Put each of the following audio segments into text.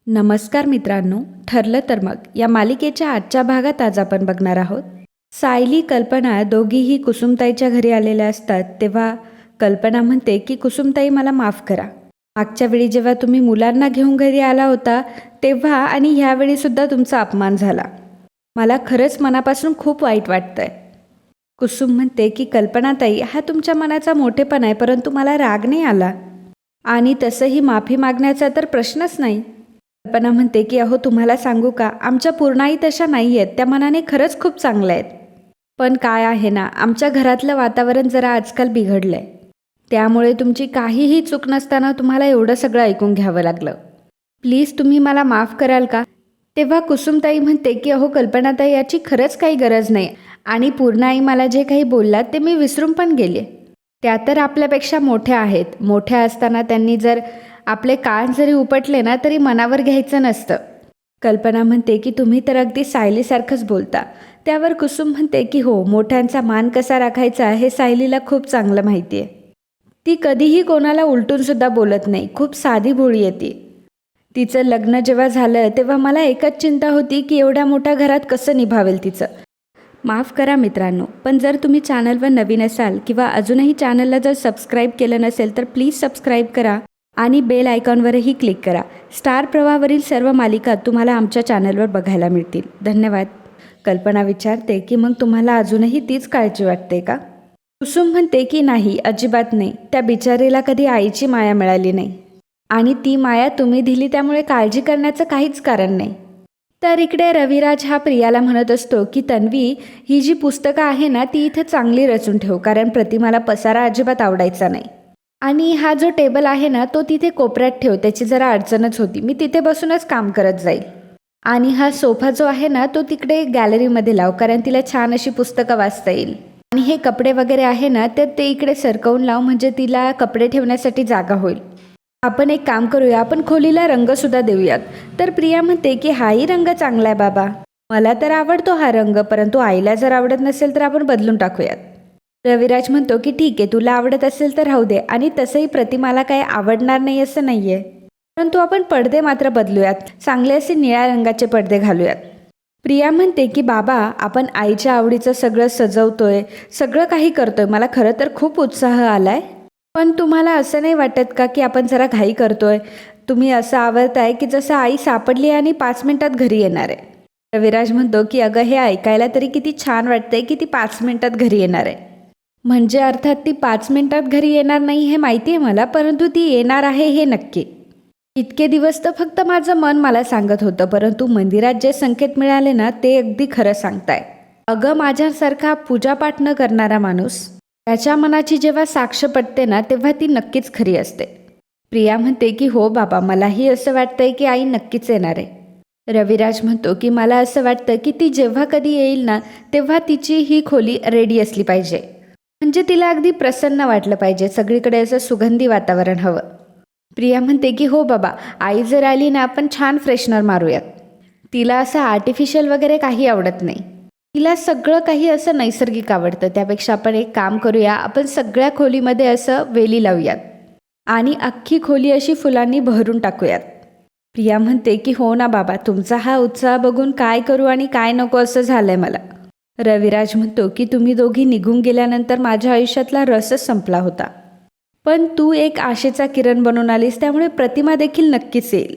नमस्कार मित्रांनो, ठरलं तर मग या मालिकेच्या आजच्या भागात आज आपण बघणार आहोत. सायली, कल्पना दोघीही कुसुमताईच्या घरी आलेल्या असतात. तेव्हा कल्पना म्हणते की कुसुमताई मला माफ करा. मागच्या वेळी जेव्हा तुम्ही मुलांना घेऊन घरी आला होता तेव्हा आणि ह्यावेळीसुद्धा तुमचा अपमान झाला. मला खरंच मनापासून खूप वाईट वाटतंय. कुसुम म्हणते की कल्पनाताई, हा तुमच्या मनाचा मोठेपणा आहे, परंतु मला राग नाही आला आणि तसंही माफी मागण्याचा तर प्रश्नच नाही. कल्पना म्हणते की अहो, तुम्हाला सांगू का, आमच्या पूर्णाई तशा नाही आहेत, त्या मनाने खरंच खूप चांगल्या आहेत. पण काय आहे ना, आमच्या घरातलं वातावरण जरा आजकाल बिघडलं आहे, त्यामुळे तुमची काहीही चूक नसताना तुम्हाला एवढं सगळं ऐकून घ्यावं लागलं. प्लीज तुम्ही मला माफ कराल का? तेव्हा कुसुमताई म्हणते की अहो कल्पनाताई, याची खरंच काही गरज नाही आणि पूर्णाई मला जे काही बोललात ते मी विसरून पण गेले. त्या तर आपल्यापेक्षा मोठ्या आहेत. मोठ्या असताना त्यांनी जर आपले कान जरी उपटले ना तरी मनावर घ्यायचं नसतं. कल्पना म्हणते की तुम्ही तर अगदी सायलीसारखंच बोलता. त्यावर कुसुम म्हणते की हो, मोठ्यांचा मान कसा राखायचा हे सायलीला खूप चांगलं माहिती आहे. ती कधीही कोणाला उलटूनसुद्धा बोलत नाही, खूप साधी भोळी आहे ती. तिचं लग्न जेव्हा झालं तेव्हा मला एकच चिंता होती की एवढ्या मोठ्या घरात कसं निभावेल तिचं. माफ करा मित्रांनो, पण जर तुम्ही चॅनलवर नवीन असाल किंवा अजूनही चॅनलला जर सबस्क्राईब केलं नसेल तर प्लीज सबस्क्राईब करा आणि बेल आयकॉनवरही क्लिक करा. स्टार प्रवाहावरील सर्व मालिका तुम्हाला आमच्या चॅनलवर बघायला मिळतील. धन्यवाद. कल्पना विचारते की मग तुम्हाला अजूनही तीच काळजी वाटते का? कुसुम म्हणते की नाही, अजिबात नाही. त्या बिचारीला कधी आईची माया मिळाली नाही आणि ती माया तुम्ही दिली, त्यामुळे काळजी करण्याचं काहीच कारण नाही. तर इकडे रविराज हा प्रियाला म्हणत असतो की तन्वी, ही जी पुस्तकं आहे ना ती इथे चांगली रचून ठेव, कारण प्रतिमाला पसारा अजिबात आवडायचा नाही. आणि हा जो टेबल आहे ना तो तिथे कोपऱ्यात ठेव, त्याची जरा अडचणच होती, मी तिथे बसूनच काम करत जाईल. आणि हा सोफा जो आहे ना तो तिकडे गॅलरीमध्ये लाव, कारण तिला छान अशी पुस्तकं वाचता येईल. आणि हे कपडे वगैरे आहे ना तर ते इकडे सरकवून लाव, म्हणजे तिला कपडे ठेवण्यासाठी जागा होईल. आपण एक काम करूया, आपण खोलीला रंगसुद्धा देऊयात. तर प्रिया म्हणते की हाही रंग चांगला आहे बाबा, मला तर आवडतो हा रंग, परंतु आईला जर आवडत नसेल तर आपण बदलून टाकूयात. रविराज म्हणतो की ठीक आहे, तुला आवडत असेल तर राहू दे, आणि तसंही प्रतिमाला काही आवडणार नाही असं नाही आहे, परंतु आपण पडदे मात्र बदलूयात, चांगले असे निळ्या रंगाचे पडदे घालूयात. प्रिया म्हणते की बाबा, आपण आईच्या आवडीचं सगळं सजवतोय, सगळं काही करतोय, मला खरं तर खूप उत्साह आलाय. पण तुम्हाला असं नाही वाटत का की आपण जरा घाई करतोय? तुम्ही असं आवडताय की जसं आई सापडली आणि 5 मिनिटात घरी येणार आहे. रविराज म्हणतो की अगं, हे ऐकायला तरी किती छान वाटतंय की ती 5 मिनिटात घरी येणार आहे. म्हणजे अर्थात ती 5 मिनिटात घरी येणार नाही हे माहिती आहे मला, परंतु ती येणार आहे हे नक्की. इतके दिवस तर फक्त माझं मन मला सांगत होतं, परंतु मंदिरात जे संकेत मिळाले ना ते अगदी खरं सांगताय. अगं, माझ्यासारखा पूजापाठ न करणारा माणूस, त्याच्या मनाची जेव्हा साक्ष पडते ना तेव्हा ती नक्कीच खरी असते. प्रिया म्हणते की हो बाबा, मलाही असं वाटतंय की आई नक्कीच येणार आहे. रविराज म्हणतो की मला असं वाटतं की ती जेव्हा कधी येईल ना तेव्हा तिची ही खोली रेडी असली पाहिजे, म्हणजे तिला अगदी प्रसन्न वाटलं पाहिजे, सगळीकडे असं सुगंधी वातावरण हवं. प्रिया म्हणते की हो बाबा, आई जर आली ना आपण छान फ्रेशनर मारूयात. तिला असं आर्टिफिशियल वगैरे काही आवडत नाही, तिला सगळं काही असं नैसर्गिक आवडतं. त्यापेक्षा आपण एक काम करूया, आपण सगळ्या खोलीमध्ये असं वेली लावूयात आणि अख्खी खोली अशी फुलांनी बहरून टाकूयात. प्रिया म्हणते की हो ना बाबा, तुमचा हा उत्साह बघून काय करू आणि काय नको असं झालंय मला. रविराज म्हणतो की तुम्ही दोघी निघून गेल्यानंतर माझ्या आयुष्यातला रसच संपला होता, पण तू एक आशेचा किरण बनून आलीस, त्यामुळे प्रतिमा देखील नक्कीच येईल.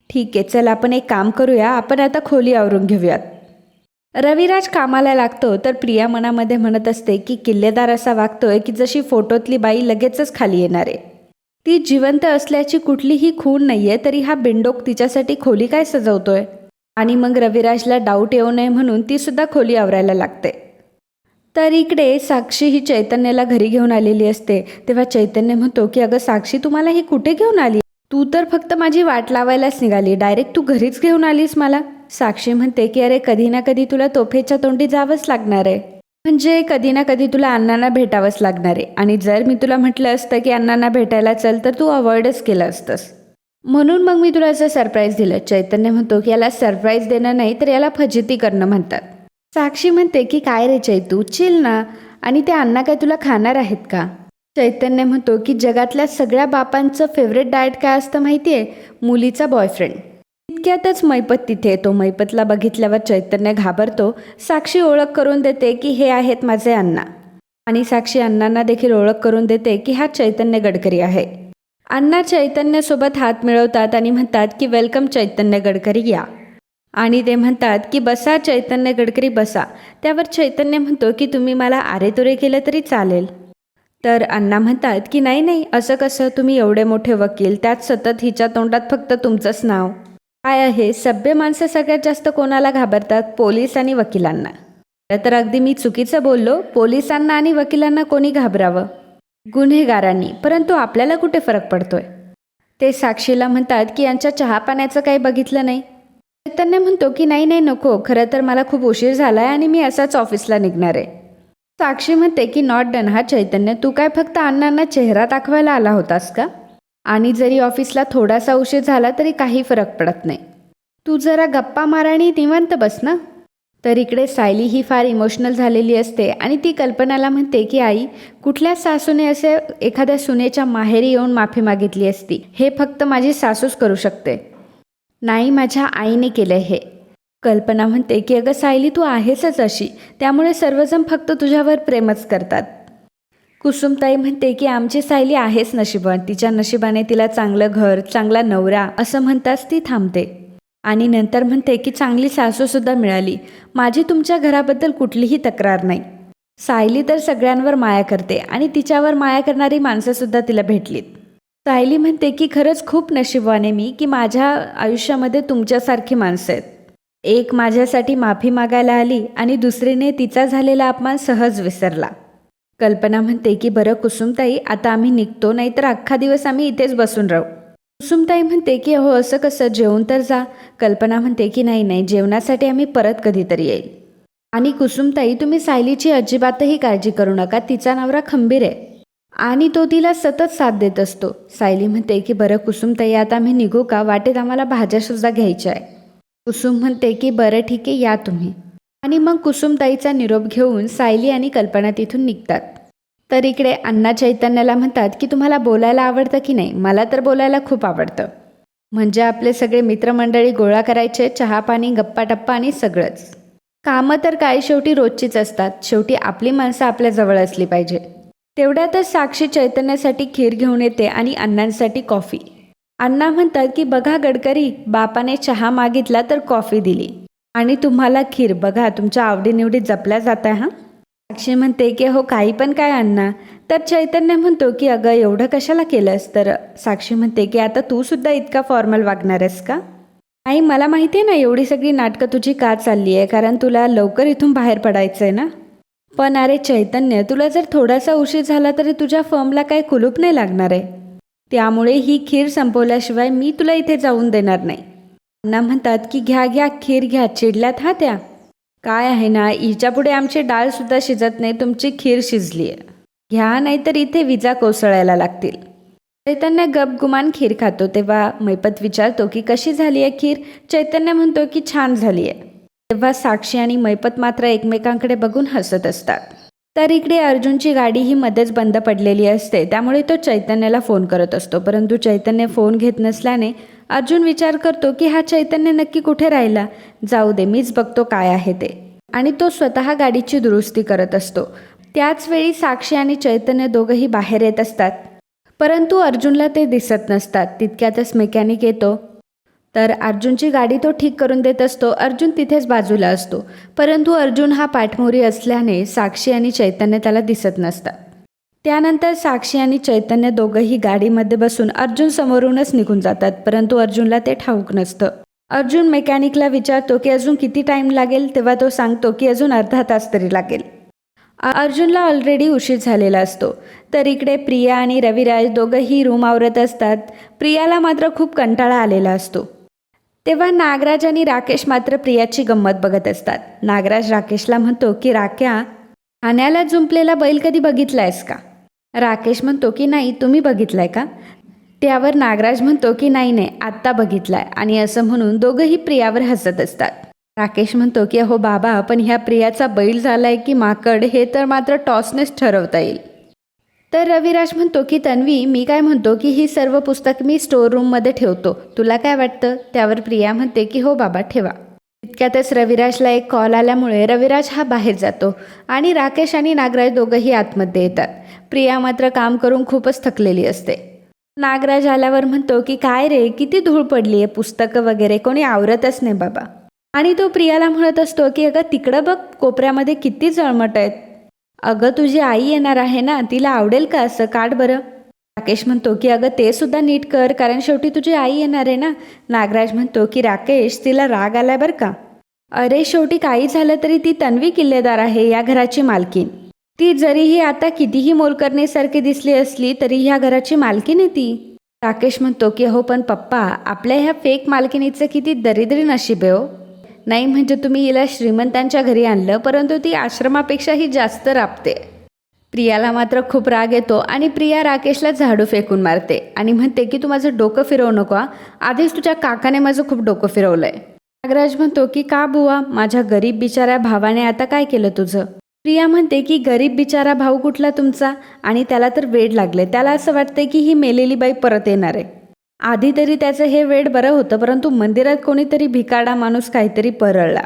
ठीक आहे, चल आपण एक काम करूया, आपण आता खोली आवरून घेऊयात. रविराज कामाला लागतो तर प्रिया मनामध्ये म्हणत असते की किल्लेदार असा वागतोय की जशी फोटोतली बाई लगेचच खाली येणार आहे. ती जिवंत असल्याची कुठलीही खूण नाहीये, तरी हा बिंडोक तिच्यासाठी खोली काय सजवतोय. आणि मग रविराजला डाऊट येऊ नये म्हणून ती सुद्धा खोली आवरायला लागते. तर इकडे साक्षी ही चैतन्याला घरी घेऊन आलेली असते. तेव्हा चैतन्य म्हणतो की अगं साक्षी, तुम्हाला ही कुठे घेऊन आली? तू तर फक्त माझी वाट लावायलाच निघाली, डायरेक्ट तू घरीच घेऊन आलीस मला. साक्षी म्हणते की अरे, कधी ना कधी तुला तोफेच्या तोंडी जावंच लागणार आहे, म्हणजे कधी ना कधी तुला अण्णांना भेटावंच लागणार आहे. आणि जर मी तुला म्हटलं असतं की अण्णांना भेटायला चल तर तू अवॉइडच केलं असतंस, म्हणून मग मी तुला असं सरप्राईज दिलं. चैतन्य म्हणतो की याला सरप्राईज देणं नाही तर याला फजिती करणं म्हणतात. साक्षी म्हणते की काय रे चैतू, चिल ना, आणि ते अण्णा काय तुला खाणार आहेत का? चैतन्य म्हणतो की जगातल्या सगळ्या बापांचं फेवरेट डाएट काय असतं माहिती आहे? मुलीचा बॉयफ्रेंड. तितक्यातच मैपत तिथे येतो. मैपतला बघितल्यावर चैतन्य घाबरतो. साक्षी ओळख करून देते की हे आहेत माझे अण्णा, आणि साक्षी अण्णांना देखील ओळख करून देते की हा चैतन्य गडकरी आहे. अण्णा चैतन्यसोबत हात मिळवतात आणि म्हणतात की वेलकम चैतन्य गडकरी, या. आणि ते म्हणतात की बसा चैतन्य गडकरी, बसा. त्यावर चैतन्य म्हणतो की तुम्ही मला आरेतुरे केलं तरी चालेल. तर अण्णा म्हणतात की नाही नाही, असं कसं, तुम्ही एवढे मोठे वकील, त्यात सतत हिच्या तोंडात फक्त तुमचंच नाव. काय आहे, सभ्य माणसं सगळ्यात जास्त कोणाला घाबरतात? पोलीस आणि वकिलांना. तर अगदी मी चुकीचं बोललो. पोलिसांना आणि वकिलांना कोणी घाबरावं? गुन्हेगारांनी. परंतु आपल्याला कुठे फरक पडतोय? ते साक्षीला म्हणतात की यांच्या चहा पाण्याचं काही बघितलं नाही. चैतन्य म्हणतो की नाही नाही नको, खरं तर मला खूप उशीर झाला आहे आणि मी असाच ऑफिसला निघणार आहे. साक्षी म्हणते की नॉट डन. हा चैतन्य, तू काय फक्त अण्णांना चेहरा दाखवायला आला होतास का? आणि जरी ऑफिसला थोडासा उशीर झाला तरी काही फरक पडत नाही. तू जरा गप्पा मार आणि निवांत बस ना. तर इकडे सायली ही फार इमोशनल झालेली असते आणि ती कल्पनाला म्हणते की आई, कुठल्या सासूने असे एखाद्या सुनेच्या माहेरी येऊन माफी मागितली असती? हे फक्त माझी सासूच करू शकते. नाही, माझ्या आईने केलं हे. कल्पना म्हणते की अगं सायली, तू आहेसच अशी, त्यामुळे सर्वजण फक्त तुझ्यावर प्रेमच करतात. कुसुमताई म्हणते की आमची सायली आहेच नशिबवान, तिच्या नशिबाने तिला चांगलं घर, चांगला नवरा, असं म्हणताच ती थांबते. आणि नंतर म्हणते की चांगली सासूसुद्धा मिळाली. माझी तुमच्या घराबद्दल कुठलीही तक्रार नाही. सायली तर सगळ्यांवर माया करते आणि तिच्यावर माया करणारी माणसंसुद्धा तिला भेटलीत. सायली म्हणते की खरंच खूप नशीबवान आहे मी की माझ्या आयुष्यामध्ये तुमच्यासारखी माणसं आहेत. एक माझ्यासाठी माफी मागायला आली आणि दुसरीने तिचा झालेला अपमान सहज विसरला. कल्पना म्हणते की बरं कुसुमताई, आता आम्ही निघतो, नाहीतर अख्खा दिवस आम्ही इथेच बसून राहू. कुसुमताई म्हणते की हो असं कसं, जेवून तर जा. कल्पना म्हणते की नाही नाही, जेवणासाठी आम्ही परत कधीतरी येईल. आणि कुसुमताई, तुम्ही सायलीची अजिबातही काळजी करू नका, तिचा नवरा खंबीर आहे आणि तो तिला सतत साथ देत असतो. सायली म्हणते की बरं कुसुमताई, आता आम्ही निघू का? वाटेत आम्हाला भाज्यासुद्धा घ्यायच्या आहे. कुसुम म्हणते की बरं ठीक आहे, या तुम्ही. आणि मग कुसुमताईचा निरोप घेऊन सायली आणि कल्पना तिथून निघतात. तर इकडे अण्णा चैतन्याला म्हणतात की तुम्हाला बोलायला आवडतं की नाही? मला तर बोलायला खूप आवडतं. म्हणजे आपले सगळे मित्रमंडळी गोळा करायचे, चहा पाणी, गप्पा टप्पा आणि सगळंच. कामं तर काय शेवटी रोजचीच असतात. शेवटी आपली माणसं आपल्या जवळ असली पाहिजे. तेवढ्यातच साक्षी चैतन्यासाठी खीर घेऊन येते आणि अण्णांसाठी कॉफी. अण्णा म्हणतात की बघा गडकरी, बापाने चहा मागितला तर कॉफी दिली आणि तुम्हाला खीर. बघा, तुमच्या आवडीनिवडी जपल्या जात आहे. हां. साक्षी म्हणते की हो काही पण काय अण्णा. तर चैतन्य म्हणतो की अगं एवढं कशाला केलंस? तर साक्षी म्हणते की आता तू सुद्धा इतका फॉर्मल वागणार आहेस का? आई, मला माहिती आहे ना एवढी सगळी नाटकं तुझी का चालली आहे, कारण तुला लवकर इथून बाहेर पडायचं आहे ना. पण अरे चैतन्य, तुला जर थोडासा उशीर झाला तरी तुझ्या फर्मला काही कुलूप नाही लागणार आहे. त्यामुळे ही खीर संपवल्याशिवाय मी तुला इथे जाऊन देणार नाही. अण्णा म्हणतात की घ्या घ्या, खीर घ्या. चिडल्यात हा त्या? काय आहे ना, हिच्यापुढे आमची डाळसुद्धा शिजत नाही, तुमची खीर शिजली आहे. घ्या, नाहीतर इथे विजा कोसळायला लागतील. चैतन्य गपगुमान खीर खातो. तेव्हा मैपत विचारतो की कशी झाली आहे खीर? चैतन्य म्हणतो की छान झाली आहे. तेव्हा साक्षी आणि मैपत मात्र एकमेकांकडे बघून हसत असतात. तर इकडे अर्जुनची गाडी ही मध्येच बंद पडलेली असते, त्यामुळे तो चैतन्याला फोन करत असतो. परंतु चैतन्य फोन घेत नसल्याने अर्जुन विचार करतो की हा चैतन्य नक्की कुठे राहिला. जाऊ दे, मीच बघतो काय आहे ते. आणि तो स्वतः गाडीची दुरुस्ती करत असतो. त्याच वेळी साक्षी आणि चैतन्य दोघंही बाहेर येत असतात, परंतु अर्जुनला ते दिसत नसतात. तितक्यातच मेकॅनिक येतो. तर अर्जुनची गाडी तो ठीक करून देत असतो. अर्जुन तिथेच बाजूला असतो, परंतु अर्जुन हा पाठमोरी असल्याने साक्षी आणि चैतन्य त्याला दिसत नसतात. त्यानंतर साक्षी आणि चैतन्य दोघंही गाडीमध्ये बसून अर्जुन समोरूनच निघून जातात, परंतु अर्जुनला ते ठाऊक नसतं. अर्जुन मेकॅनिकला विचारतो की अजून किती टाईम लागेल, तेव्हा तो सांगतो की अजून अर्धा तास तरी लागेल. अर्जुनला ऑलरेडी उशीर झालेला असतो. तर इकडे प्रिया आणि रविराज दोघंही रूम आवरत असतात. प्रियाला मात्र खूप कंटाळा आलेला असतो. तेव्हा नागराज आणि राकेश मात्र प्रियाची गंमत बघत असतात. नागराज राकेशला म्हणतो की राक्या, ठाण्याला जुंपलेला बैल कधी बघितलायस का? राकेश म्हणतो की नाही, तुम्ही बघितलाय का? त्यावर नागराज म्हणतो की नाही नाही, आत्ता बघितलाय. आणि असं म्हणून दोघंही प्रियावर हसत असतात. राकेश म्हणतो की अहो बाबा, पण ह्या प्रियाचा बैल झालाय की माकड हे तर मात्र टॉसनेच ठरवता येईल. तर रविराज म्हणतो की तन्वी, मी काय म्हणतो की ही सर्व पुस्तक मी स्टोर रूममध्ये ठेवतो, तुला काय वाटतं? त्यावर प्रिया म्हणते की हो बाबा ठेवा. इतक्यातच रविराजला एक कॉल आल्यामुळे रविराज हा बाहेर जातो आणि राकेश आणि नागराज दोघंही आतमध्ये येतात. प्रिया मात्र काम करून खूपच थकलेली असते. नागराज आल्यावर म्हणतो की काय रे, किती धूळ पडली आहे, पुस्तकं वगैरे कोणी आवरतच नाही बाबा. आणि तो प्रियाला म्हणत असतो की अगं तिकडं बघ, कोपऱ्यामध्ये किती जळमट आहेत. अगं तुझी आई येणार आहे ना, तिला आवडेल का असं, काढ बरं. राकेश म्हणतो की अगं ते सुद्धा नीट कर, कारण शेवटी तुझी आई येणार आहे ना. नागराज म्हणतो की राकेश, तिला राग आलाय बरं का. अरे शेवटी काही झालं तरी ती तन्वी किल्लेदार आहे, या घराची मालकीन. ती जरीही आता कितीही मोलकरणीसारखी दिसली असली तरी ह्या घराची मालकीन आहे ती. राकेश म्हणतो की हो पण पप्पा, आपल्या ह्या फेक मालकिनीचं किती दरिद्री नशीब आहे हो. नाही म्हणजे तुम्ही हिला श्रीमंतांच्या घरी आणलं, परंतु ती आश्रमापेक्षाही जास्त राबते. प्रियाला मात्र खूप राग येतो आणि प्रिया राकेशला झाडू फेकून मारते आणि म्हणते की तू माझं डोकं फिरवू नको हा. आधीच तुझ्या काकाने माझं खूप डोकं फिरवलंय. नागराज म्हणतो की का बुवा, माझ्या गरीब बिचाऱ्या भावाने आता काय केलं तुझं? प्रिया म्हणते की गरीब बिचारा भाऊ कुठला तुमचा, आणि त्याला तर वेड लागले. त्याला असं वाटतंय की ही मेलेली बाई परत येणार आहे. आधी तरी त्याचं हे वेड बरं होतं, परंतु मंदिरात कोणीतरी भिकाडा माणूस काहीतरी परळला.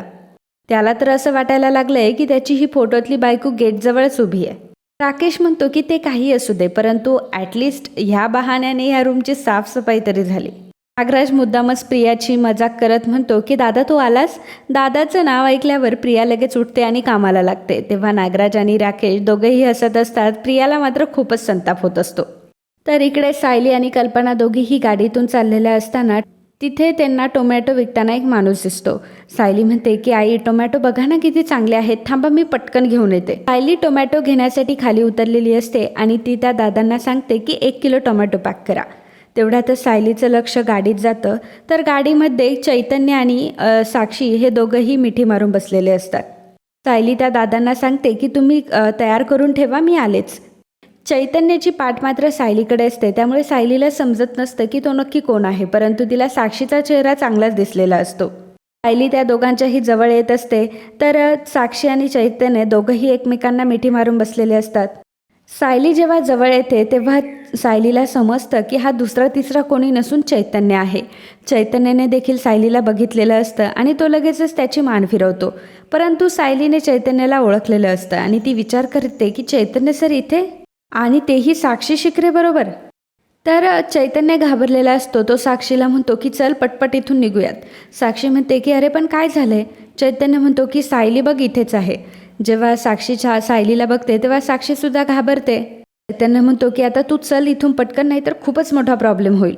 त्याला तर असं वाटायला लागलंय की त्याची ही फोटोतली बायको गेटजवळच उभी आहे. राकेश म्हणतो की ते काही असू दे, परंतु ॲटलिस्ट ह्या बहाण्याने ह्या रूमची साफसफाई तरी झाली. नागराज मुद्दामच प्रियाची मजाक करत म्हणतो की दादा तू आलास. दादाचं नाव ऐकल्यावर प्रिया लगेच उठते आणि कामाला लागते. तेव्हा नागराज आणि राकेश दोघेही हसत असतात. प्रियाला मात्र खूपच संताप होत असतो. तर इकडे सायली आणि कल्पना दोघीही गाडीतून चाललेल्या असताना तिथे त्यांना टोमॅटो विकताना एक माणूस दिसतो. सायली म्हणते की आई, टोमॅटो बघा ना किती चांगले आहेत, थांबा मी पटकन घेऊन येते. सायली टोमॅटो घेण्यासाठी खाली उतरलेली असते आणि ती त्या दादांना सांगते की 1 किलो टोमॅटो पॅक करा. तेवढ्यातच सायलीचं लक्ष गाडीत जातं. तर गाडीमध्ये चैतन्य आणि साक्षी हे दोघंही मिठी मारून बसलेले असतात. सायली त्या दादांना सांगते की तुम्ही तयार करून ठेवा, मी आलेच. चैतन्याची पाठ मात्र सायलीकडे असते, त्यामुळे सायलीला समजत नसतं की तो नक्की कोण आहे, परंतु तिला साक्षीचा चेहरा चांगलाच दिसलेला असतो. सायली त्या दोघांच्याही जवळ येत असते. तर साक्षी आणि चैतन्य दोघंही एकमेकांना मिठी मारून बसलेले असतात. सायली जेव्हा जवळ येते तेव्हा सायलीला समजतं की हा दुसरा तिसरा कोणी नसून चैतन्य आहे. चैतन्याने देखील सायलीला बघितलेलं असतं आणि तो लगेचच त्याची मान फिरवतो. परंतु सायलीने चैतन्याला ओळखलेलं असतं आणि ती विचार करते की चैतन्य सर इथे, आणि तेही साक्षी शिकरे बरोबर. तर चैतन्य घाबरलेला असतो. तो साक्षीला म्हणतो की चल पटपट इथून निघूयात. साक्षी म्हणते की अरे पण काय झालंय? चैतन्य म्हणतो की सायली बघ इथेच आहे. जेव्हा साक्षीच्या सायलीला बघते तेव्हा साक्षीसुद्धा घाबरते. चैतन्य म्हणतो की आता तू चल इथून पटकन, नाही तर खूपच मोठा प्रॉब्लेम होईल.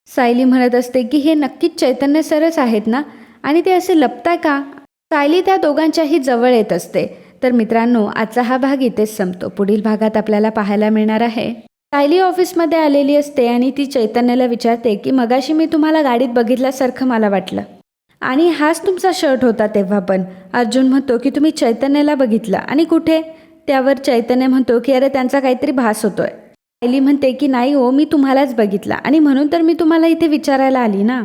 सायली म्हणत असते की हे नक्कीच चैतन्य सरच आहेत ना, आणि ते असे लपताय का? सायली त्या दोघांच्याही जवळ येत असते. तर मित्रांनो, आजचा हा भाग इथेच संपतो. पुढील भागात आपल्याला पाहायला मिळणार आहे सायली ऑफिसमध्ये आलेली असते आणि ती चैतन्याला विचारते की मगाशी मी तुम्हाला गाडीत बघितल्यासारखं मला वाटलं, आणि हाच तुमचा शर्ट होता तेव्हा पण. अर्जुन म्हणतो की तुम्ही चैतन्याला बघितलं, आणि कुठे? त्यावर चैतन्य म्हणतो की अरे त्यांचा काहीतरी भास होतोय. सायली म्हणते की नाही हो, मी तुम्हालाच बघितला, आणि म्हणून तर मी तुम्हाला इथे विचारायला आली ना.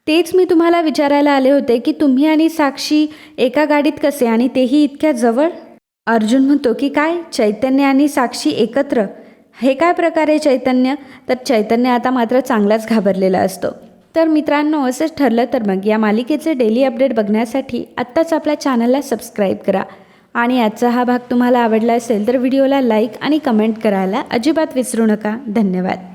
तेच मी तुम्हाला विचारायला आले होते की तुम्ही आणि साक्षी एका गाडीत कसे, आणि तेही इतक्या जवळ? अर्जुन म्हणतो की काय, चैतन्य आणि साक्षी एकत्र? हे काय प्रकारे चैतन्य? तर चैतन्य आता मात्र चांगलाच घाबरलेला असतो. तर मित्रांनो, असंच ठरलं तर मग या मालिकेचे डेली अपडेट बघण्यासाठी आत्ताच आपल्या चॅनलला सबस्क्राईब करा. आणि आजचा हा भाग तुम्हाला आवडला असेल तर व्हिडिओला लाईक आणि कमेंट करायला अजिबात विसरू नका. धन्यवाद.